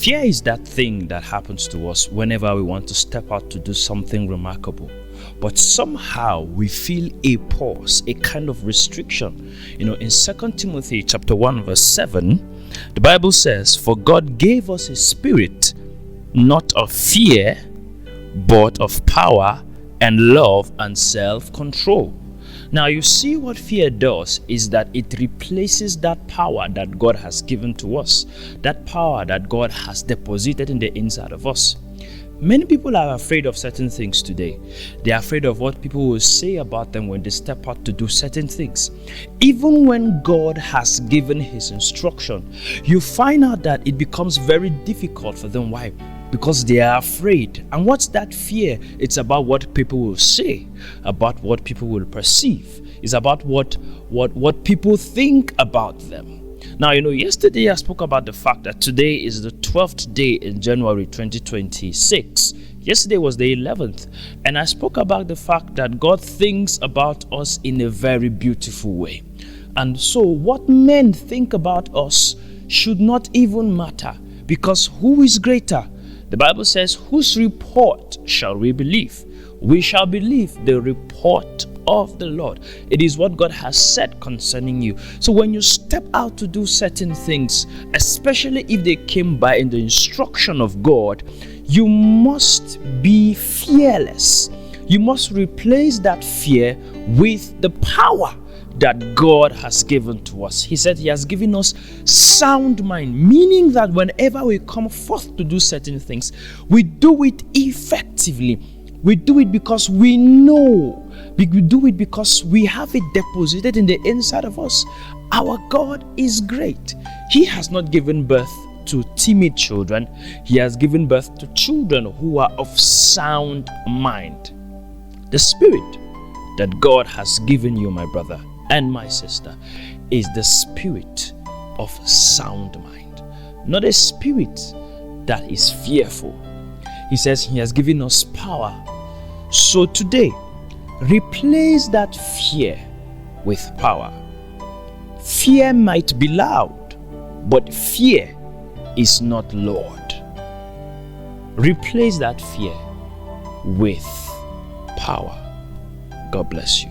Fear is that thing that happens to us whenever we want to step out to do something remarkable. But somehow we feel a pause, a kind of restriction. In 2 Timothy chapter 1 verse 7, the Bible says, "For God gave us a spirit, not of fear, but of power and love and self-control." Now you see what fear does is that it replaces that power that God has given to us, that power that God has deposited in the inside of us. Many people are afraid of certain things today. They are afraid of what people will say about them when they step out to do certain things. Even when God has given his instruction, you find out that it becomes very difficult for them. Why? Because they are afraid. And what's that fear? It's about what people will say, about what people will perceive. It's about what people think about them. Now, yesterday I spoke about the fact that today is the 12th day in January 2026. Yesterday was the 11th. And I spoke about the fact that God thinks about us in a very beautiful way. And so what men think about us should not even matter, because who is greater? The Bible says, "Whose report shall we believe?" We shall believe the report of the Lord. It is what God has said concerning you. So when you step out to do certain things, especially if they came by in the instruction of God, you must be fearless. You must replace that fear with the power that God has given to us. He said he has given us sound mind, meaning that whenever we come forth to do certain things, we do it effectively. We do it because we know. We do it because we have it deposited in the inside of us. Our God is great. He has not given birth to timid children. He has given birth to children who are of sound mind. The spirit that God has given you, my brother and my sister, is the spirit of sound mind, not a spirit that is fearful. He says he has given us power. So today, replace that fear with power. Fear might be loud, but fear is not Lord. Replace that fear with power. God bless you.